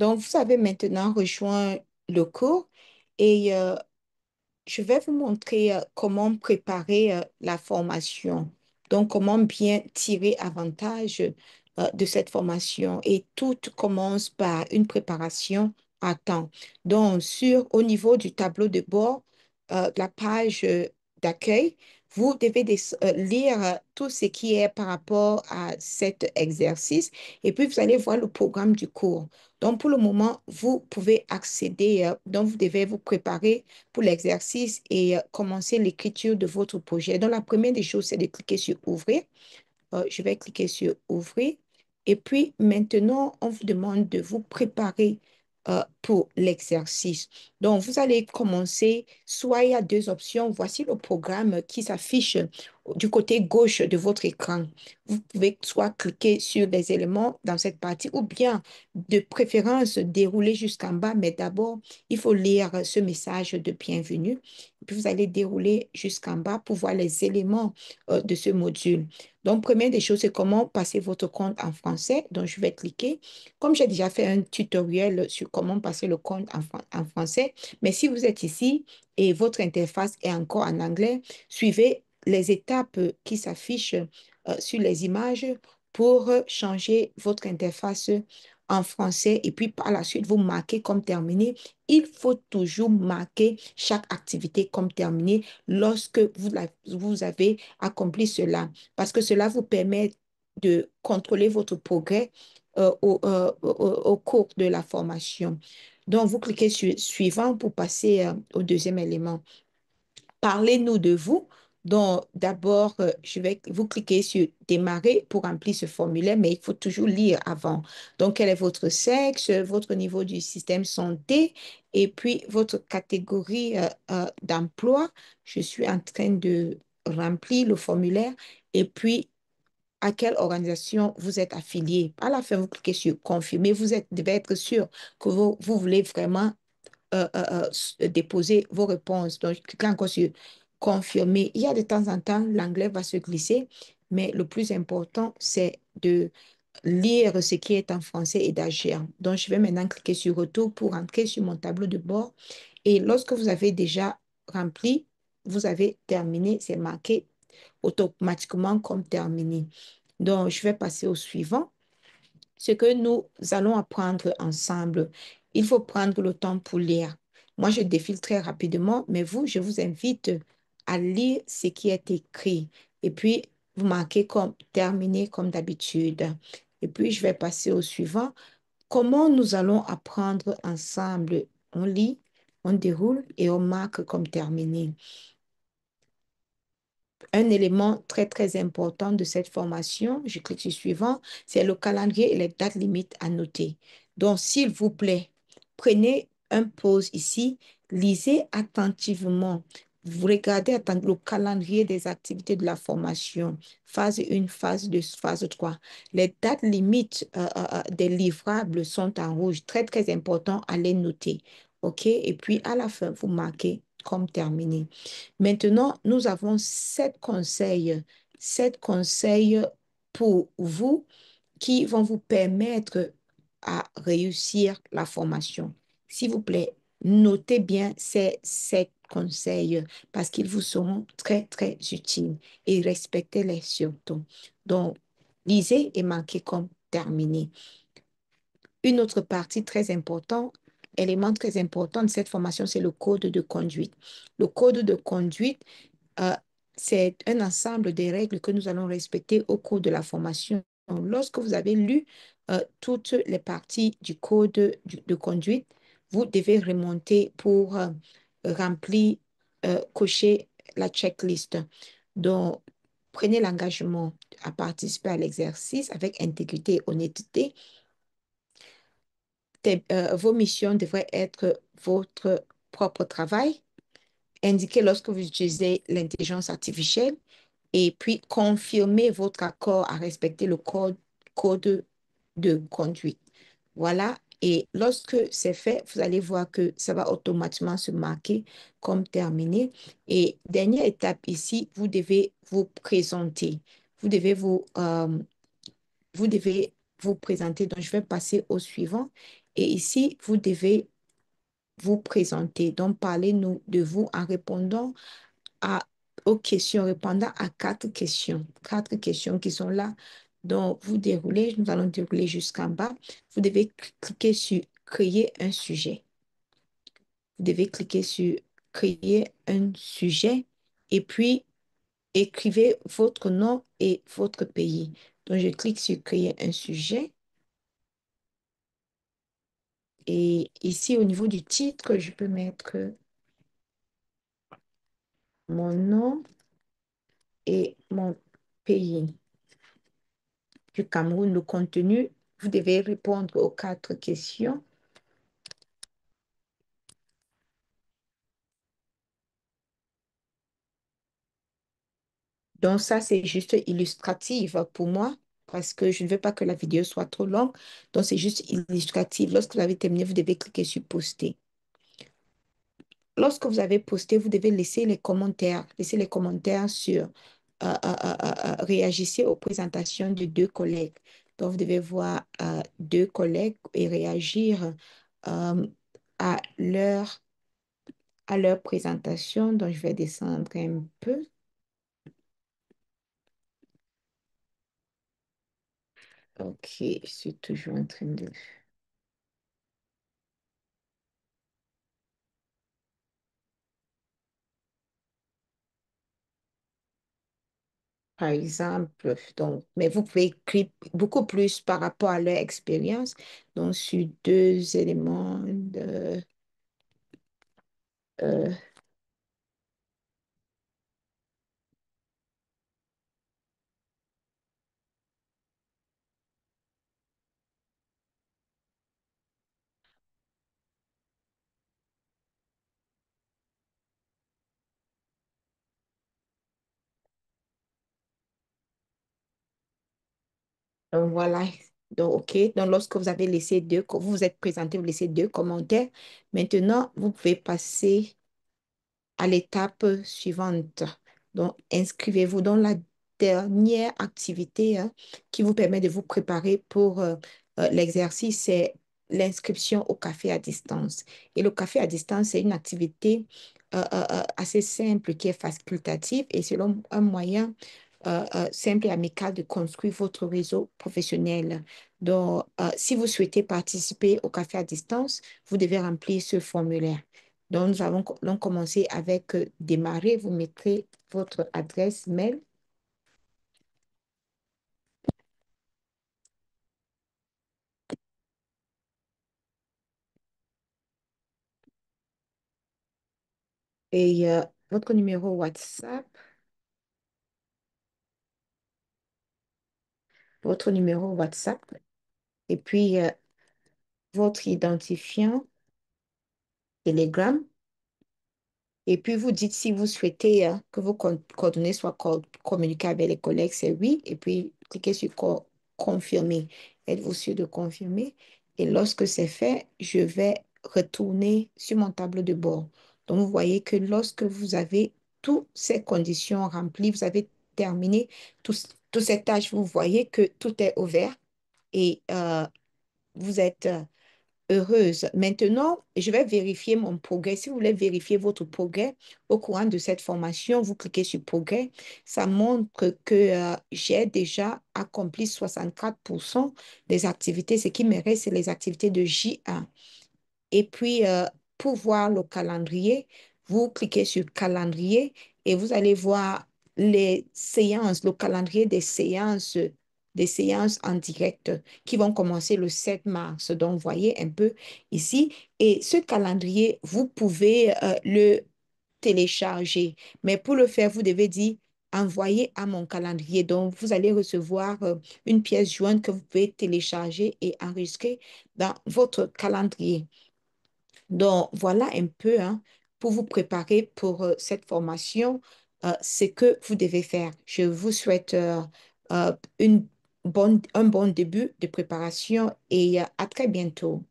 Donc, vous avez maintenant rejoint le cours et je vais vous montrer comment préparer la formation. Donc, comment bien tirer avantage de cette formation. Et tout commence par une préparation à temps. Donc, au niveau du tableau de bord, la page d'accueil, vous devez lire tout ce qui est par rapport à cet exercice et puis vous allez voir le programme du cours. Donc, pour le moment, vous pouvez accéder, donc vous devez vous préparer pour l'exercice et commencer l'écriture de votre projet. Donc, la première des choses, c'est de cliquer sur Ouvrir. Je vais cliquer sur Ouvrir. Et puis, maintenant, on vous demande de vous préparer pour l'exercice. Donc, vous allez commencer, soit il y a deux options. Voici le programme qui s'affiche du côté gauche de votre écran. Vous pouvez soit cliquer sur les éléments dans cette partie ou bien, de préférence, dérouler jusqu'en bas. Mais d'abord, il faut lire ce message de bienvenue. Puis, vous allez dérouler jusqu'en bas pour voir les éléments de ce module. Donc, première des choses, c'est comment passer votre compte en français. Donc, je vais cliquer. Comme j'ai déjà fait un tutoriel sur comment passer le compte en français, mais si vous êtes ici et votre interface est encore en anglais, suivez les étapes qui s'affichent sur les images pour changer votre interface en français et puis par la suite, vous marquez comme terminé. Il faut toujours marquer chaque activité comme terminée lorsque vous avez accompli cela parce que cela vous permet de contrôler votre progrès au cours de la formation. Donc, vous cliquez sur Suivant pour passer au deuxième élément. Parlez-nous de vous. Donc, d'abord, je vais vous cliquer sur Démarrer pour remplir ce formulaire, mais il faut toujours lire avant. Donc, quel est votre sexe, votre niveau du système santé et puis votre catégorie d'emploi. Je suis en train de remplir le formulaire et puis à quelle organisation vous êtes affilié. À la fin, vous cliquez sur Confirmer. Devez être sûr que vous voulez vraiment déposer vos réponses. Donc, cliquez encore sur confirmer. Il y a de temps en temps, l'anglais va se glisser, mais le plus important, c'est de lire ce qui est en français et d'agir. Donc, je vais maintenant cliquer sur retour pour entrer sur mon tableau de bord. Et lorsque vous avez déjà rempli, vous avez terminé, c'est marqué automatiquement comme terminé. Donc, je vais passer au suivant. Ce que nous allons apprendre ensemble, il faut prendre le temps pour lire. Moi, je défile très rapidement, mais vous, je vous invite à lire ce qui est écrit. Et puis, vous marquez comme terminé comme d'habitude. Et puis, je vais passer au suivant. Comment nous allons apprendre ensemble? On lit, on déroule et on marque comme terminé. Un élément très, très important de cette formation, je clique sur suivant, c'est le calendrier et les dates limites à noter. Donc, s'il vous plaît, prenez un pause ici, lisez attentivement. Vous regardez le calendrier des activités de la formation, phase 1, phase 2, phase 3. Les dates limites des livrables sont en rouge, très, très important à les noter. OK? Et puis, à la fin, vous marquez comme terminé. Maintenant, nous avons sept conseils pour vous qui vont vous permettre à réussir la formation. S'il vous plaît, notez bien ces sept conseils parce qu'ils vous seront très, très utiles et respectez-les surtout. Donc, lisez et marquez comme terminé. Une autre partie très importante, élément très important de cette formation, c'est le code de conduite. Le code de conduite, euh, c'est un ensemble de règles que nous allons respecter au cours de la formation. Donc, lorsque vous avez lu toutes les parties du code de conduite, vous devez remonter pour remplir, cocher la checklist. Donc, prenez l'engagement à participer à l'exercice avec intégrité et honnêteté. Vos missions devraient être votre propre travail, indiquer lorsque vous utilisez l'intelligence artificielle et puis confirmer votre accord à respecter le code de conduite. Voilà. Et lorsque c'est fait, vous allez voir que ça va automatiquement se marquer comme terminé. Et dernière étape ici, vous devez vous présenter. Vous devez vous, euh, vous devez vous présenter. Donc, je vais passer au suivant. Et ici, vous devez vous présenter. Donc, parlez-nous de vous en répondant à, aux questions, répondant à quatre questions. Quatre questions qui sont là. Donc, vous déroulez, nous allons dérouler jusqu'en bas. Vous devez cliquer sur créer un sujet. Vous devez cliquer sur créer un sujet et puis écrivez votre nom et votre pays. Donc, je clique sur créer un sujet. Et ici, au niveau du titre, je peux mettre mon nom et mon pays du Cameroun. Le contenu, vous devez répondre aux quatre questions. Donc, ça, c'est juste illustratif pour moi parce que je ne veux pas que la vidéo soit trop longue. Donc, c'est juste illustratif. Lorsque vous avez terminé, vous devez cliquer sur poster. Lorsque vous avez posté, vous devez laisser les commentaires. Laissez les commentaires sur réagissez aux présentations de deux collègues. Donc, vous devez voir deux collègues et réagir euh, à à leur présentation. Donc, je vais descendre un peu. OK, je suis toujours en train de... Par exemple, donc, mais vous pouvez écrire beaucoup plus par rapport à leur expérience. Donc, sur deux éléments de... euh, donc, voilà. Donc, OK. Donc, lorsque vous avez laissé deux, vous vous êtes présenté, vous laissez deux commentaires. Maintenant, vous pouvez passer à l'étape suivante. Donc, inscrivez-vous dans la dernière activité qui vous permet de vous préparer pour l'exercice, c'est l'inscription au café à distance. Et le café à distance, c'est une activité assez simple qui est facultative et selon un moyen simple et amical de construire votre réseau professionnel. Donc, si vous souhaitez participer au café à distance, vous devez remplir ce formulaire. Donc, nous allons donc commencer avec démarrer. Vous mettrez votre adresse mail et votre numéro WhatsApp, votre numéro WhatsApp, et puis votre identifiant Telegram. Et puis, vous dites si vous souhaitez que vos coordonnées soient communiquées avec les collègues, c'est oui. Et puis, cliquez sur confirmer. Êtes-vous sûr de confirmer? Et lorsque c'est fait, je vais retourner sur mon tableau de bord. Donc, vous voyez que lorsque vous avez toutes ces conditions remplies, vous avez terminé toutes ces tâches, vous voyez que tout est ouvert et vous êtes heureuse. Maintenant, je vais vérifier mon progrès. Si vous voulez vérifier votre progrès au courant de cette formation, vous cliquez sur progrès. Ça montre que j'ai déjà accompli 64% des activités. Ce qui me reste, c'est les activités de J1. Et puis, pour voir le calendrier, vous cliquez sur calendrier et vous allez voir les séances, le calendrier des séances en direct qui vont commencer le 7 mars. Donc, vous voyez un peu ici. Et ce calendrier, vous pouvez le télécharger. Mais pour le faire, vous devez dire envoyer à mon calendrier. Donc, vous allez recevoir une pièce jointe que vous pouvez télécharger et enregistrer dans votre calendrier. Donc, voilà un peu pour vous préparer pour cette formation, ce que vous devez faire. Je vous souhaite une un bon début de préparation et à très bientôt.